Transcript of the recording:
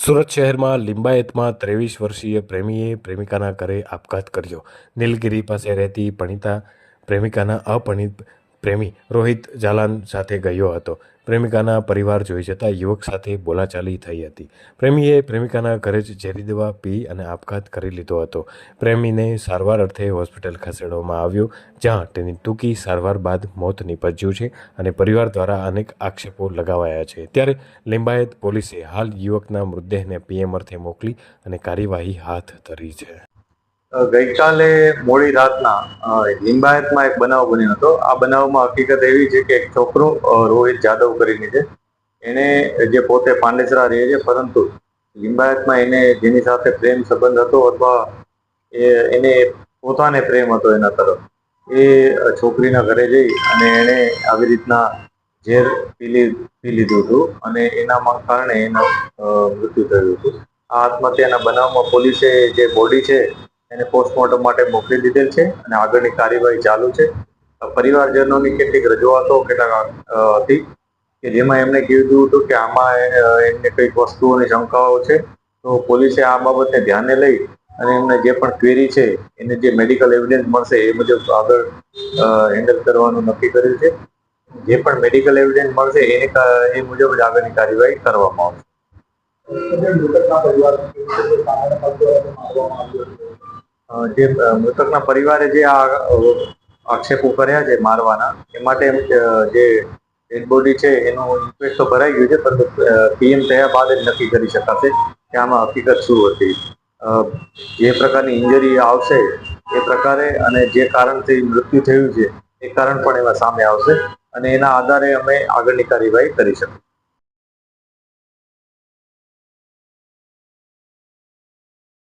સુરત શહેરમાં લિંબાયતમાં 23 વર્ષીય પ્રેમીએ પ્રેમિકાના ઘરે આપઘાત કર્યો. નીલગિરી પાસે રહેતી પરિણીતા પ્રેમિકાના અપરિણીત પ્રેમી રોહિત જાલાન સાથે ગયો હતો. પ્રેમિકાના પરિવાર જોઈ જતા યુવક સાથે બોલાચાલી થઈ હતી. પ્રેમીએ પ્રેમિકાના ઘરે જ ઝેરી દવા પી અને આપઘાત કરી લીધો હતો. પ્રેમીને સારવાર અર્થે હોસ્પિટલ ખસેડવામાં આવ્યો, જ્યાં તેની ટૂંકી સારવાર બાદ મોત નીપજ્યું છે અને પરિવાર દ્વારા અનેક આક્ષેપો લગાવાયા છે. ત્યારે લિંબાયત પોલીસે હાલ યુવકના મૃતદેહને પીએમ અર્થે મોકલી અને કાર્યવાહી હાથ ધરી છે. ગઈકાલે મોડી રાતના લિંબાયતમાં એક બનાવ બન્યો હતો. આ બનાવમાં હકીકત એવી છે કે એક છોકરો રોહિત જાદવ કરીને છે, એને જે પોતે પાંડેસરા રહે છે, પરંતુ લિંબાયતમાં એને જેની સાથે પ્રેમ સંબંધ હતો અથવા એને પોતાને પ્રેમ હતો એના તરફ, એ છોકરીના ઘરે જઈ અને એને આવી રીતના ઝેર પી લીધું હતું અને એના કારણે એનું મૃત્યુ થયું હતું. આ આત્મહત્યાના બનાવમાં પોલીસે જે બોડી છે એને પોસ્ટમોર્ટમ માટે મોકલી દીધેલ છે અને આગળની કાર્યવાહી ચાલુ છે. પરિવારજનોની કેટલીક રજૂઆતો હતી કે જેમાં એમને કીધું હતું કે આમાં એમને કંઈક વસ્તુઓની શંકાઓ છે, તો પોલીસે આ બાબતને ધ્યાને લઈ અને એમને જે પણ ક્વેરી છે એને જે મેડિકલ એવિડન્સ મળશે એ મુજબ આગળ હેન્ડલ કરવાનું નક્કી કર્યું છે. જે પણ મેડિકલ એવિડન્સ મળશે એ મુજબ જ આગળની કાર્યવાહી કરવામાં આવશે. જે મૃતકના પરિવારે જે આક્ષેપો કર્યા છે મારવાના, એ માટે જે ડેડ બોડી છે એનું ઇન્ક્વેસ્ટ તો ભરાઈ ગયું છે, પરંતુ પીએમ થયા બાદ જ નક્કી કરી શકાશે કે આમાં હકીકત શું હતી. જે પ્રકારની ઇન્જરી આવશે એ પ્રકારે અને જે કારણથી મૃત્યુ થયું છે એ કારણ પણ એમાં સામે આવશે અને એના આધારે અમે આગળની કાર્યવાહી કરી શકીએ.